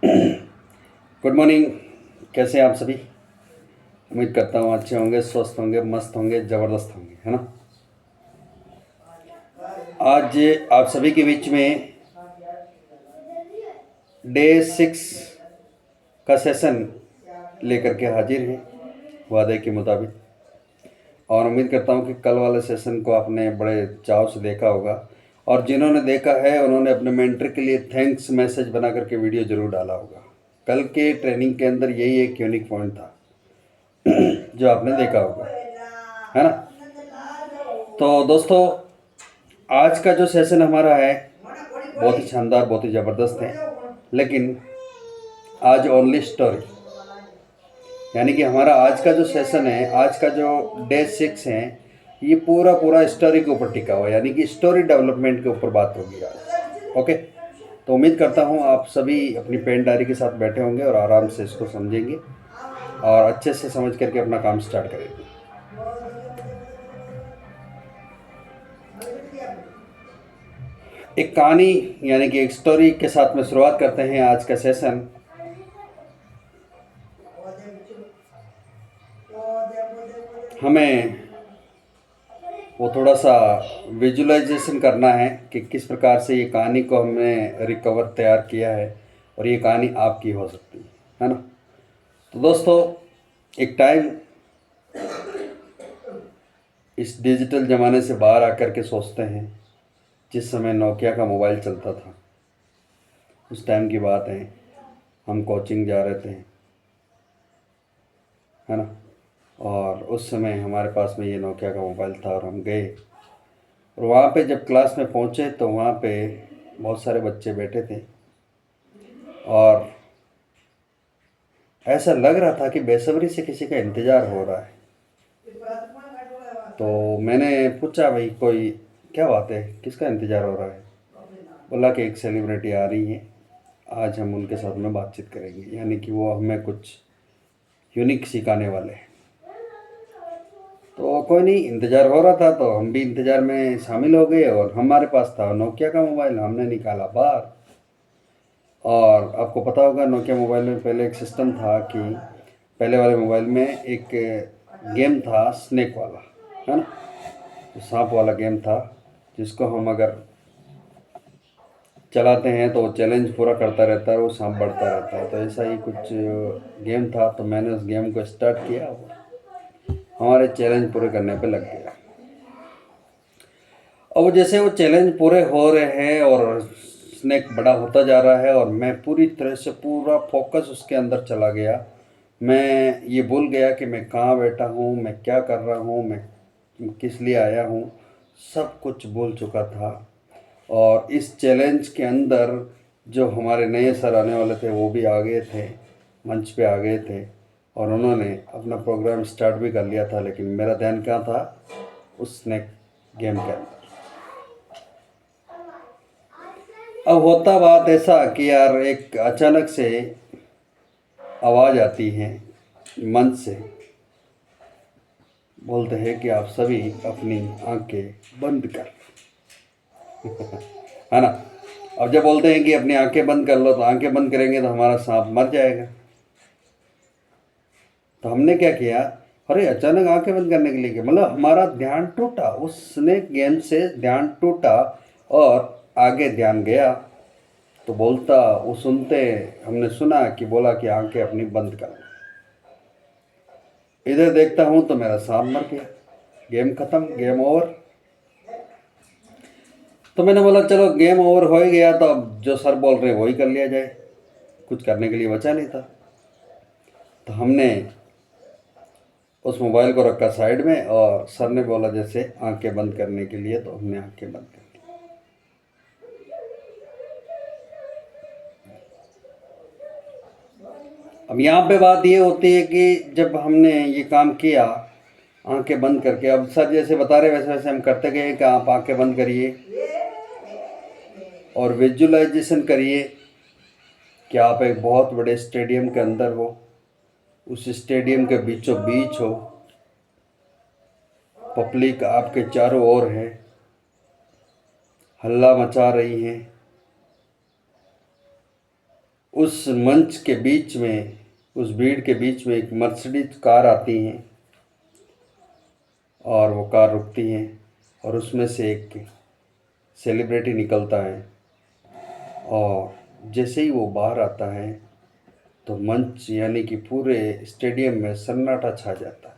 Good morning. कैसे हैं आप सभी? उम्मीद करता हूँ अच्छे होंगे, स्वस्थ होंगे, मस्त होंगे, ज़बरदस्त होंगे, है ना। आज आप सभी के बीच में डे 6 का सेशन लेकर के हाजिर हैं वादे के मुताबिक। और उम्मीद करता हूँ कि कल वाले सेशन को आपने बड़े चाव से देखा होगा, और जिन्होंने देखा है उन्होंने अपने मेंटर के लिए थैंक्स मैसेज बना करके वीडियो ज़रूर डाला होगा। कल के ट्रेनिंग के अंदर यही एक यूनिक पॉइंट था जो आपने देखा होगा, है ना। तो दोस्तों, आज का जो सेशन हमारा है बहुत ही शानदार, बहुत ही ज़बरदस्त है। लेकिन आज ओनली स्टोरी, यानी कि हमारा आज का जो सेशन है, आज का जो डे 6 है, ये पूरा पूरा स्टोरी के ऊपर टिका हुआ है, यानी कि स्टोरी डेवलपमेंट के ऊपर बात होगी आज। ओके, तो उम्मीद करता हूँ आप सभी अपनी पेन डायरी के साथ बैठे होंगे और आराम से इसको समझेंगे और अच्छे से समझ करके अपना काम स्टार्ट करेंगे। एक कहानी यानी कि एक स्टोरी के साथ में शुरुआत करते हैं आज का सेशन। हमें वो थोड़ा सा विजुअलाइजेशन करना है कि किस प्रकार से ये कहानी को हमने रिकवर तैयार किया है और ये कहानी आपकी हो सकती है ना। तो दोस्तों, एक टाइम इस डिजिटल ज़माने से बाहर आकर के सोचते हैं, जिस समय नोकिया का मोबाइल चलता था, उस टाइम की बात है। हम कोचिंग जा रहे थे, है ना, और उस समय हमारे पास में ये नोकिया का मोबाइल था और हम गए। और वहाँ पे जब क्लास में पहुँचे तो वहाँ पे बहुत सारे बच्चे बैठे थे और ऐसा लग रहा था कि बेसब्री से किसी का इंतज़ार हो रहा है। तो मैंने पूछा, भाई कोई क्या बात है, किसका इंतज़ार हो रहा है? बोला कि एक सेलिब्रिटी आ रही है, आज हम उनके साथ में बातचीत करेंगे, यानी कि वो हमें कुछ यूनिक सिखाने वाले हैं। तो कोई नहीं, इंतज़ार हो रहा था तो हम भी इंतज़ार में शामिल हो गए और हमारे पास था नोकिया का मोबाइल, हमने निकाला बाहर। और आपको पता होगा नोकिया मोबाइल में पहले एक सिस्टम था कि पहले वाले मोबाइल में एक गेम था स्नेक वाला, है ना, तो सांप वाला गेम था, जिसको हम अगर चलाते हैं तो वो चैलेंज पूरा करता रहता है, वो सांप बढ़ता रहता है। तो ऐसा ही कुछ गेम था। तो मैंने उस गेम को स्टार्ट किया और हमारे चैलेंज पूरे करने पे लग गया। अब जैसे वो चैलेंज पूरे हो रहे हैं और स्नेक बड़ा होता जा रहा है और मैं पूरी तरह से पूरा फोकस उसके अंदर चला गया। मैं ये भूल गया कि मैं कहाँ बैठा हूँ, मैं क्या कर रहा हूँ, मैं किस लिए आया हूँ, सब कुछ भूल चुका था। और इस चैलेंज के अंदर जो हमारे नए सर आने वाले थे वो भी आ गए थे, मंच पे आ गए थे और उन्होंने अपना प्रोग्राम स्टार्ट भी कर लिया था। लेकिन मेरा ध्यान क्या था, उस स्नेक गेम के अंदर। अब होता बात ऐसा कि यार एक अचानक से आवाज़ आती है मंच से, बोलते हैं कि आप सभी अपनी आंखें बंद कर है ना। अब जब बोलते हैं कि अपनी आंखें बंद कर लो, तो आंखें बंद करेंगे तो हमारा सांप मर जाएगा। तो हमने क्या किया, अरे अचानक आंखें बंद करने के लिए क्या, मतलब हमारा ध्यान टूटा, उस स्नेक गेम से ध्यान टूटा और आगे ध्यान गया। तो बोलता, वो सुनते हमने सुना कि बोला कि आंखें अपनी बंद कर। इधर देखता हूँ तो मेरा सांप मर गया, गेम खत्म, गेम ओवर। तो मैंने बोला चलो गेम ओवर हो ही गया, तो अब जो सर बोल रहे वही कर लिया जाए, कुछ करने के लिए बचा नहीं था। तो हमने उस मोबाइल को रखा साइड में और सर ने बोला जैसे आंखें बंद करने के लिए, तो हमने आंखें बंद कर ली। अब यहाँ पे बात ये होती है कि जब हमने ये काम किया आंखें बंद करके, अब सर जैसे बता रहे वैसे वैसे हम करते गए कि आप आंखें बंद करिए और विजुअलाइजेशन करिए कि आप एक बहुत बड़े स्टेडियम के अंदर हो, उस स्टेडियम के बीचों बीच हो, पब्लिक आपके चारों ओर है, हल्ला मचा रही है उस मंच के बीच में, उस भीड़ के बीच में एक मर्सिडीज कार आती है और वो कार रुकती है और उसमें से एक सेलिब्रिटी निकलता है और जैसे ही वो बाहर आता है तो मंच यानी कि पूरे स्टेडियम में सन्नाटा छा जाता है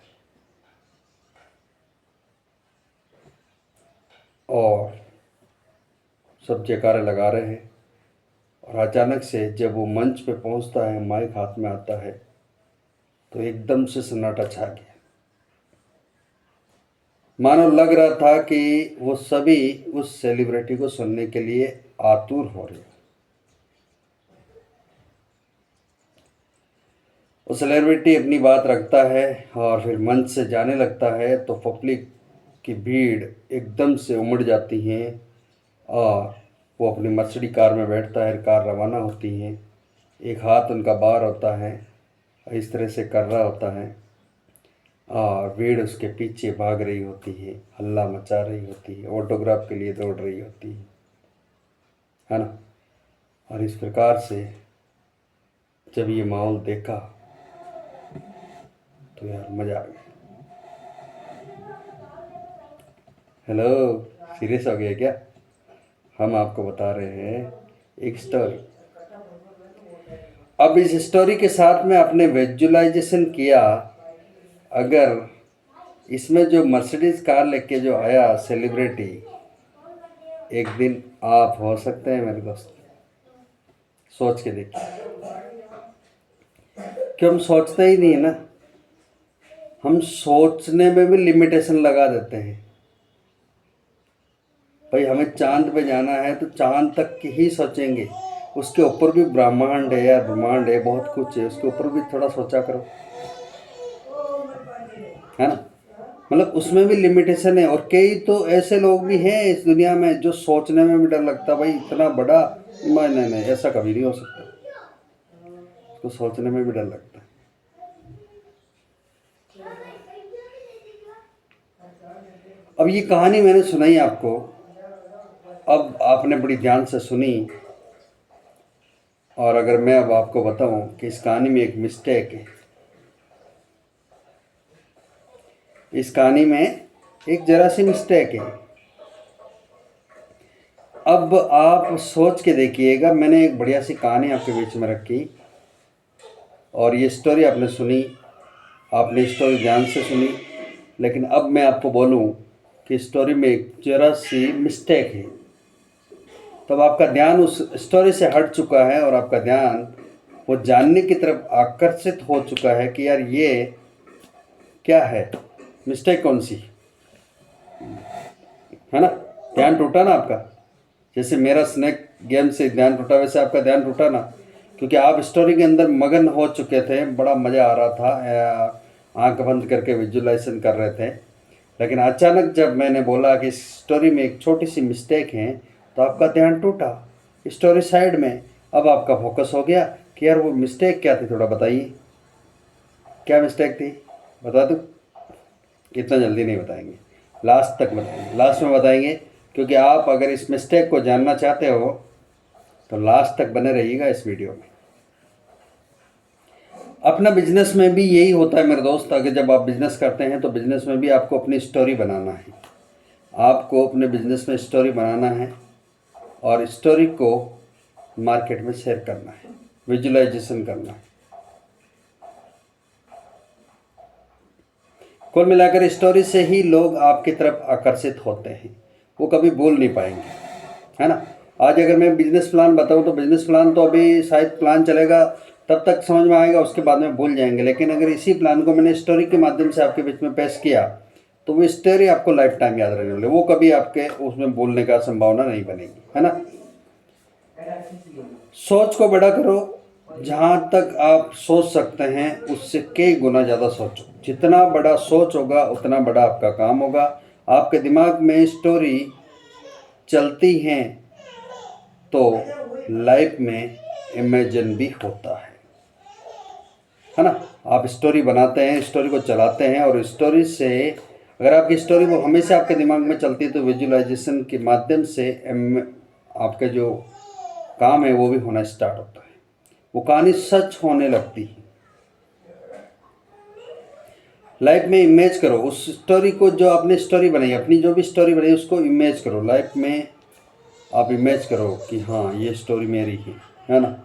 और सब जयकारे लगा रहे हैं। और अचानक से जब वो मंच पे पहुंचता है, माइक हाथ में आता है, तो एकदम से सन्नाटा छा गया। मानो लग रहा था कि वो सभी उस सेलिब्रिटी को सुनने के लिए आतुर हो रहे। वो सेलिब्रिटी अपनी बात रखता है और फिर मंच से जाने लगता है तो पब्लिक की भीड़ एकदम से उमड़ जाती है और वो अपनी मर्सिडीज कार में बैठता है। कार रवाना होती है, एक हाथ उनका बाहर होता है, इस तरह से कर रहा होता है और भीड़ उसके पीछे भाग रही होती है, हल्ला मचा रही होती है, ऑटोग्राफ के लिए दौड़ रही होती है ना। और इस प्रकार से जब ये माहौल देखा तो यार मज़ा आ गया। हेलो, सीरियस हो गया क्या? हम आपको बता रहे हैं एक स्टोरी। अब इस स्टोरी के साथ में आपने विजुअलाइजेशन किया, अगर इसमें जो मर्सिडीज कार लेके जो आया सेलिब्रिटी, एक दिन आप हो सकते हैं मेरे दोस्त। सोच के देखिए कि हम सोचते ही नहीं है ना, हम सोचने में भी लिमिटेशन लगा देते हैं। भाई हमें चांद पे जाना है तो चांद तक की ही सोचेंगे, उसके ऊपर भी ब्रह्मांड है या ब्रह्मांड है, बहुत कुछ है, उसके ऊपर भी थोड़ा सोचा करो, है ना। मतलब उसमें भी लिमिटेशन है। और कई तो ऐसे लोग भी हैं इस दुनिया में जो सोचने में भी डर लगता, भाई इतना बड़ा, नहीं नहीं ऐसा कभी नहीं हो सकता, उसको सोचने में भी डर लगता है। अब ये कहानी मैंने सुनाई आपको, अब आपने बड़ी ध्यान से सुनी, और अगर मैं अब आपको बताऊं कि इस कहानी में एक मिस्टेक है, इस कहानी में एक जरा सी मिस्टेक है। अब आप सोच के देखिएगा, मैंने एक बढ़िया सी कहानी आपके बीच में रखी और ये स्टोरी आपने सुनी, आपने स्टोरी ध्यान से सुनी, लेकिन अब मैं आपको बोलूं कि स्टोरी में एक जरा सी मिस्टेक है, तब आपका ध्यान उस स्टोरी से हट चुका है और आपका ध्यान वो जानने की तरफ आकर्षित हो चुका है कि यार ये क्या है, मिस्टेक कौन सी है ना। ध्यान टूटा ना आपका, जैसे मेरा स्नैक गेम से ध्यान टूटा वैसे आपका ध्यान टूटा ना, क्योंकि आप स्टोरी के अंदर मगन हो चुके थे, बड़ा मज़ा आ रहा था, आंख बंद करके विजुअलाइजेशन कर रहे थे। लेकिन अचानक जब मैंने बोला कि इस स्टोरी में एक छोटी सी मिस्टेक है तो आपका ध्यान टूटा, स्टोरी साइड में। अब आपका फोकस हो गया कि यार वो मिस्टेक क्या थी, थोड़ा बताइए क्या मिस्टेक थी, बता दूँ? इतना जल्दी नहीं बताएंगे, लास्ट तक बताएंगे, लास्ट में बताएंगे, क्योंकि आप अगर इस मिस्टेक को जानना चाहते हो तो लास्ट तक बने रहिएगा इस वीडियो में। अपना बिजनेस में भी यही होता है मेरे दोस्त, अगर जब आप बिजनेस करते हैं तो बिजनेस में भी आपको अपनी स्टोरी बनाना है, आपको अपने बिजनेस में स्टोरी बनाना है और स्टोरी को मार्केट में शेयर करना है, विजुअलाइजेशन करना है। कुल मिलाकर स्टोरी से ही लोग आपकी तरफ आकर्षित होते हैं, वो कभी भूल नहीं पाएंगे, है ना। आज अगर मैं बिजनेस प्लान बताऊं तो बिजनेस प्लान तो अभी शायद प्लान चलेगा तब तक समझ में आएगा, उसके बाद में भूल जाएंगे, लेकिन अगर इसी प्लान को मैंने स्टोरी के माध्यम से आपके बीच में पेश किया तो वो स्टोरी आपको लाइफ टाइम याद रहने वाली, वो कभी आपके उसमें भूलने का संभावना नहीं बनेगी, है ना। सोच को बड़ा करो, जहाँ तक आप सोच सकते हैं उससे कई गुना ज़्यादा सोचो, जितना बड़ा सोच होगा उतना बड़ा आपका काम होगा। आपके दिमाग में स्टोरी चलती हैं तो लाइफ में इमेजिन भी होता है ना। आप स्टोरी बनाते हैं, स्टोरी को चलाते हैं और स्टोरी से अगर आपकी स्टोरी वो हमेशा आपके दिमाग में चलती है तो विजुअलाइजेशन के माध्यम से आपके जो काम है वो भी होना स्टार्ट होता है, वो कहानी सच होने लगती है। लाइफ में इमेज करो उस स्टोरी को, जो आपने स्टोरी बनाई, अपनी जो भी स्टोरी बनाई उसको इमेज करो। लाइफ में आप इमेज करो कि हाँ ये स्टोरी मेरी है ना।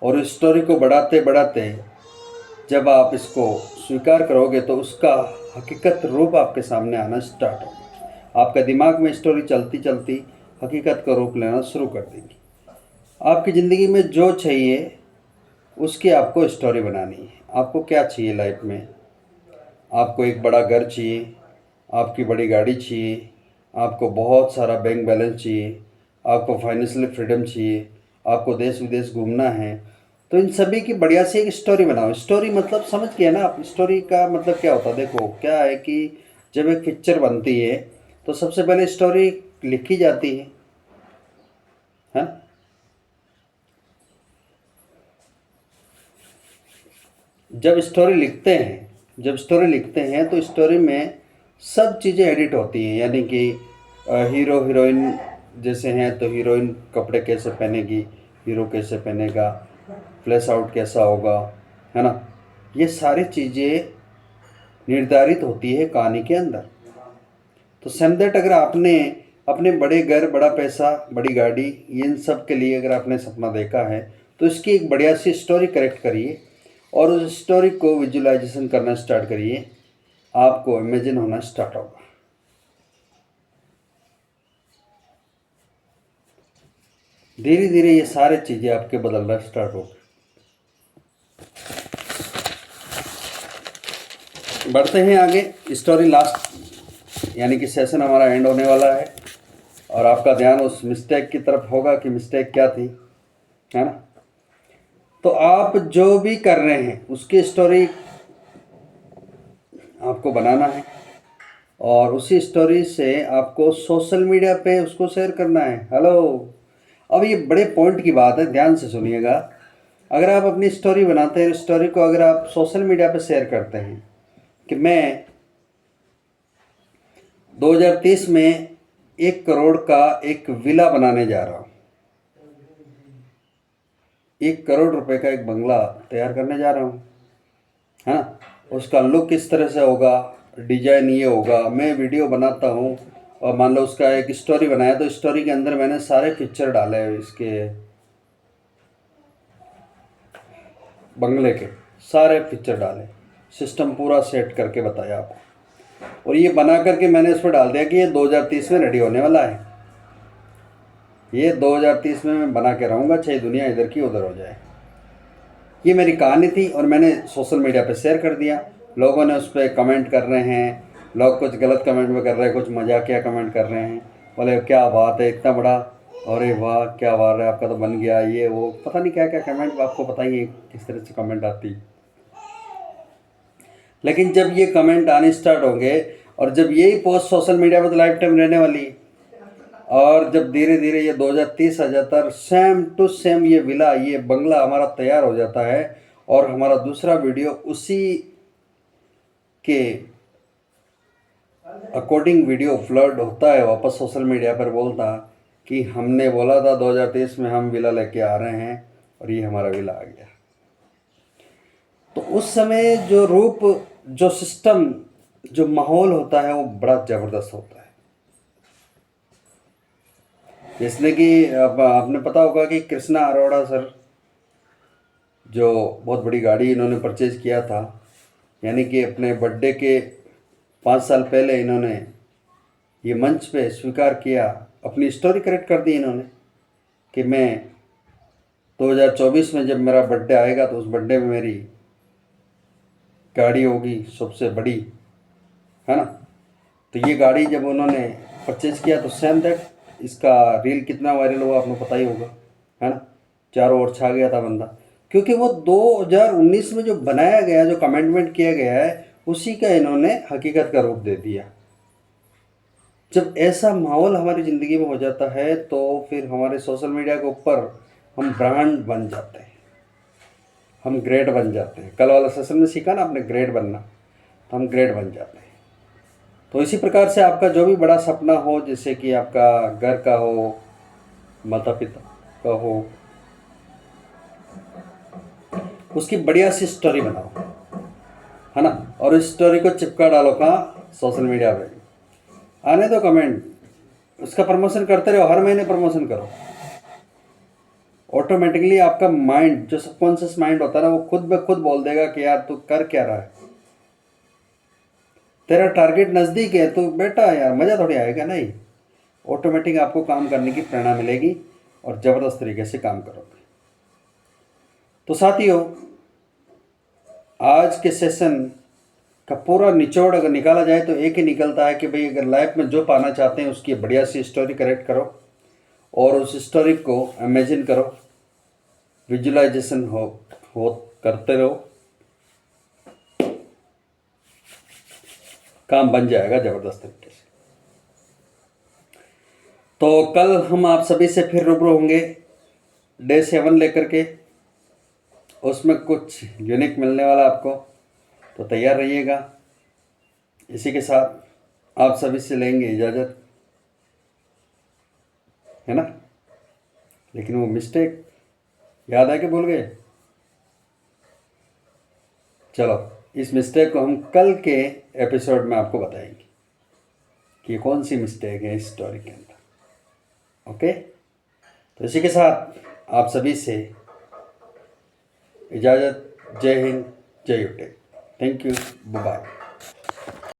और इस स्टोरी को बढ़ाते बढ़ाते जब आप इसको स्वीकार करोगे तो उसका हकीकत रूप आपके सामने आना स्टार्ट होगा। आपका दिमाग में स्टोरी चलती चलती हकीकत का रूप लेना शुरू कर देगी। आपकी ज़िंदगी में जो चाहिए उसकी आपको स्टोरी बनानी है। आपको क्या चाहिए लाइफ में? आपको एक बड़ा घर चाहिए, आपकी बड़ी गाड़ी चाहिए, आपको बहुत सारा बैंक बैलेंस चाहिए, आपको फाइनेंशियल फ्रीडम चाहिए, आपको देश विदेश घूमना है, तो इन सभी की बढ़िया से एक स्टोरी बनाओ। स्टोरी मतलब समझ गया ना आप? स्टोरी का मतलब क्या होता है? देखो क्या है कि जब एक पिक्चर बनती है तो सबसे पहले स्टोरी लिखी जाती है। जब स्टोरी लिखते हैं तो स्टोरी में सब चीज़ें एडिट होती हैं। यानी कि हीरो हीरोइन जैसे हैं तो हीरोइन कपड़े कैसे पहनेगी, हीरो कैसे पहनेगा, फ्लैश आउट कैसा होगा, है ना। ये सारी चीज़ें निर्धारित होती है कहानी के अंदर। तो सेम दैट अगर आपने अपने बड़े घर, बड़ा पैसा, बड़ी गाड़ी, इन सब के लिए अगर आपने सपना देखा है तो इसकी एक बढ़िया सी स्टोरी करेक्ट करिए और उस स्टोरी को विजुअलाइजेशन करना स्टार्ट करिए। आपको इमेजिन होना स्टार्ट होगा। धीरे धीरे ये सारे चीज़ें आपके बदलना स्टार्ट होगा। बढ़ते हैं आगे। स्टोरी लास्ट यानी कि सेशन हमारा एंड होने वाला है और आपका ध्यान उस मिस्टेक की तरफ होगा कि मिस्टेक क्या थी, है ना। तो आप जो भी कर रहे हैं उसकी स्टोरी आपको बनाना है और उसी स्टोरी से आपको सोशल मीडिया पे उसको शेयर करना है। हेलो, अब ये बड़े पॉइंट की बात है, ध्यान से सुनिएगा। अगर आप अपनी स्टोरी बनाते हैं, स्टोरी को अगर आप सोशल मीडिया पे शेयर करते हैं कि मैं 2030 में 1 करोड़ का एक विला बनाने जा रहा हूँ, 1 करोड़ रुपए का एक बंगला तैयार करने जा रहा हूँ, है ना। उसका लुक किस तरह से होगा, डिजाइन ये होगा, मैं वीडियो बनाता हूँ और मान लो उसका एक स्टोरी बनाया तो स्टोरी के अंदर मैंने सारे पिक्चर डाले इसके बंगले के, सारे पिक्चर डाले, सिस्टम पूरा सेट करके बताया आपको। और ये बना करके मैंने इस पर डाल दिया कि ये 2030 में रेडी होने वाला है। ये 2030 में मैं बना के रहूँगा, चाहे दुनिया इधर की उधर हो जाए। ये मेरी कहानी थी और मैंने सोशल मीडिया पे शेयर कर दिया। लोगों ने उस पर कमेंट कर रहे हैं, लोग कुछ गलत कमेंट में कर रहे हैं, कुछ मजाकिया कमेंट कर रहे हैं, बोले क्या बात है इतना बड़ा, अरे वाह क्या बात है आपका तो बन गया, ये वो पता नहीं क्या क्या कमेंट, आपको पता ही है किस तरह से कमेंट आती। लेकिन जब ये कमेंट आने स्टार्ट होंगे और जब यही पोस्ट सोशल मीडिया पर तो लाइफ टाइम रहने वाली, और जब धीरे धीरे ये 2030 आ जाता है, सेम टू सेम ये विला, ये बंगला हमारा तैयार हो जाता है और हमारा दूसरा वीडियो उसी के अकॉर्डिंग वीडियो अपलोड होता है वापस सोशल मीडिया पर, बोलता कि हमने बोला था 2030 में हम विला लेके आ रहे हैं और ये हमारा विला आ गया। तो उस समय जो रूप, जो सिस्टम, जो माहौल होता है वो बड़ा ज़बरदस्त होता है। जैसे कि अब आपने पता होगा कि कृष्णा अरोड़ा सर, जो बहुत बड़ी गाड़ी इन्होंने परचेज़ किया था, यानी कि अपने बर्थडे के 5 साल पहले इन्होंने ये मंच पे स्वीकार किया, अपनी स्टोरी करेक्ट कर दी इन्होंने कि मैं 2024 में जब मेरा बर्थडे आएगा तो उस बर्थडे में मेरी गाड़ी होगी सबसे बड़ी, है ना। तो ये गाड़ी जब उन्होंने परचेज़ किया तो सेम दैट इसका रील कितना वायरल हुआ आपको पता ही होगा, है ना। चारों ओर छा गया था बंदा, क्योंकि वो 2019 में जो बनाया गया, जो कमेंटमेंट किया गया है, उसी का इन्होंने हकीकत का रूप दे दिया। जब ऐसा माहौल हमारी ज़िंदगी में हो जाता है तो फिर हमारे सोशल मीडिया के ऊपर हम ब्रांड बन जाते हैं, हम ग्रेड बन जाते हैं। कल वाला सेशन में सीखा ना आपने ग्रेड बनना, तो हम ग्रेड बन जाते हैं। तो इसी प्रकार से आपका जो भी बड़ा सपना हो, जैसे कि आपका घर का हो, माता पिता का हो, उसकी बढ़िया सी स्टोरी बनाओ, है ना, और इस स्टोरी को चिपका डालो कहाँ, सोशल मीडिया पे। आने दो कमेंट, उसका प्रमोशन करते रहो, हर महीने प्रमोशन करो। ऑटोमेटिकली आपका माइंड, जो सबकॉन्शियस माइंड होता है ना, वो खुद ब खुद बोल देगा कि यार तू कर क्या रहा है, तेरा टारगेट नज़दीक है, तो बेटा यार मज़ा थोड़ी आएगा। नहीं, ऑटोमेटिक आपको काम करने की प्रेरणा मिलेगी और ज़बरदस्त तरीके से काम करोगे। तो साथियों, आज के सेशन का पूरा निचोड़ अगर निकाला जाए तो एक ही निकलता है कि भाई अगर लाइफ में जो पाना चाहते हैं उसकी बढ़िया सी स्टोरी करेक्ट करो और उस स्टोरी को इमेजिन करो, विजुअलाइजेशन हो करते रहो, काम बन जाएगा ज़बरदस्त तरीके से। तो कल हम आप सभी से फिर रूबरू होंगे डे 7 लेकर के, उसमें कुछ यूनिक मिलने वाला आपको, तो तैयार रहिएगा। इसी के साथ आप सभी से लेंगे इजाज़त, है ना। लेकिन वो मिस्टेक याद है कि भूल गए? चलो, इस मिस्टेक को हम कल के एपिसोड में आपको बताएंगे कि कौन सी मिस्टेक है इस स्टोरी के अंदर। ओके, तो इसी के साथ आप सभी से इजाज़त। जय हिंद, जय यूटेक। Thank you, bye.